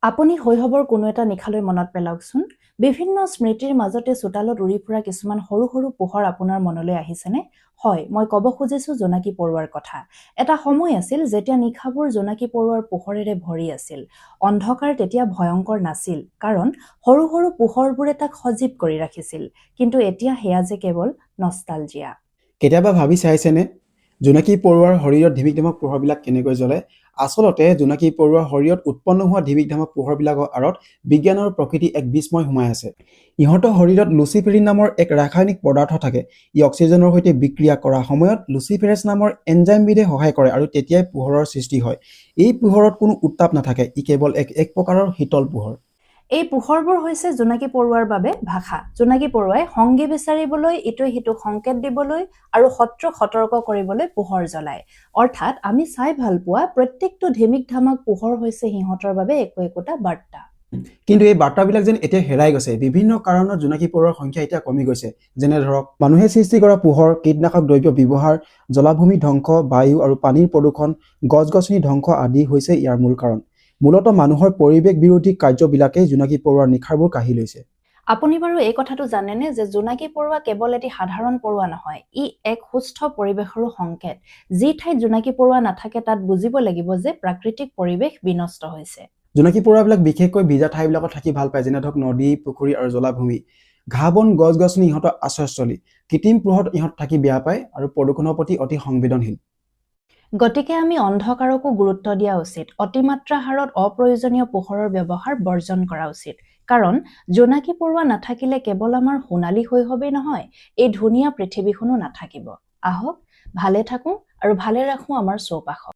আপুনি শৈশৱৰ কোনো এটা নিশালৈ মনত পেলাওকচোন। বিভিন্ন স্মৃতিৰ মাজতে চোতালত উৰি ফুৰা কিছুমান সৰু সৰু পোহৰ আপোনাৰ মনলৈ আহিছেনে? হয়, মই ক'ব খুজিছোঁ জোনাকী পৰুৱাৰ কথা। এটা সময় আছিল যেতিয়া নিশাবোৰ জোনাকী পৰুৱাৰ পোহৰেৰে ভৰি আছিল। অন্ধকাৰ তেতিয়া ভয়ংকৰ নাছিল, কাৰণ সৰু সৰু পোহৰবোৰে তাক সজীৱ কৰি ৰাখিছিল। কিন্তু এতিয়া সেয়া যে কেৱল নষ্টালজিয়া। কেতিয়াবা ভাবি চাইছেনে জোনাকী পৰুৱাৰ শৰীৰত ধিমিক ধামক পোহৰবিলাক কেনেকৈ জ্বলে? আচলতে জোনাকী পৰুৱাৰ শৰীৰত উৎপন্ন হোৱা ধিমিক ধামক পোহৰবিলাকৰ আঁৰত বিজ্ঞান আৰু প্ৰকৃতি এক বিস্ময় সোমাই আছে। ইহঁতৰ শৰীৰত লুচিফেৰিন নামৰ এক ৰাসায়নিক পদাৰ্থ থাকে। ই অক্সিজেনৰ সৈতে বিক্ৰিয়া কৰাৰ সময়ত লুচিফেৰেছ নামৰ এনজাইমবিধে সহায় কৰে আৰু তেতিয়াই পোহৰৰ সৃষ্টি হয়। এই পোহৰত কোনো উত্তাপ নাথাকে, ই কেৱল এক প্ৰকাৰৰ শীতল পোহৰ। এই পোহৰবোৰ হৈছে জোনাকী পৰুৱাৰ বাবে ভাষা। জোনাকী পৰুৱাই সংগী বিচাৰিবলৈ, ইটোৱে সিটোক সংকেত দিবলৈ আৰু শত্ৰুক সতৰ্ক কৰিবলৈ পোহৰ জ্বলায়। অৰ্থাৎ আমি চাই ভাল পোৱা প্ৰত্যেকটো ধিমিক ধামাক পোহৰ হৈছে সিহঁতৰ বাবে একোটা বাৰ্তা। কিন্তু এই বাৰ্তাবিলাক যেন এতিয়া হেৰাই গৈছে। বিভিন্ন কাৰণত জোনাকী পৰুৱাৰ সংখ্যা এতিয়া কমি গৈছে। যেনে ধৰক মানুহে সৃষ্টি কৰা পোহৰ, কীটনাশক দ্ৰব্য ব্যৱহাৰ, জলাভূমি ধ্বংস, বায়ু আৰু পানীৰ প্ৰদূষণ, গছ-গছনি ধ্বংস আদি হৈছে ইয়াৰ মূল কাৰণ। মূলতঃ মানুহৰ পৰিৱেশ বিৰোধী কাৰ্যবিলাকেই জোনাকী পৰুৱাৰ নিশাবোৰ কাঢ়ি লৈছে। আপুনি বাৰু এই কথাটো জানেনে যে জোনাকী পৰুৱা কেৱল এটি সাধাৰণ পৰুৱা নহয়, ই এক সুস্থ পৰিৱেশৰো সংকেত। যি ঠাইত জোনাকী পৰুৱা নাথাকে তাত বুজিব লাগিব যে প্ৰাকৃতিক পৰিৱেশ বিনষ্ট হৈছে। জোনাকী পৰুৱাবিলাক বিশেষকৈ ভিজা ঠাইবিলাকত থাকি ভাল পায়, যেনে ধৰক নদী, পুখুৰী আৰু জলাভূমি। ঘাঁহ বন, গছ-গছনি ইহঁতৰ আশ্ৰয়স্থলী। কৃত্ৰিম পোহৰত ইহঁত থাকি বেয়া পায় আৰু প্ৰদূষণৰ প্ৰতি অতি সংবেদনশীল। গতিকে আমি অন্ধকাৰকো গুৰুত্ব দিয়া উচিত। অতিমাত্ৰা হাৰত অপ্ৰয়োজনীয় পোহৰৰ ব্যৱহাৰ বৰ্জন কৰা উচিত। কাৰণ জোনাকী পৰুৱা নাথাকিলে কেৱল আমাৰ সোণালী শৈশৱেই নহয়, এই ধুনীয়া পৃথিৱীখনো নাথাকিব। আহক ভালে থাকোঁ আৰু ভালে ৰাখোঁ আমাৰ চৌপাশক।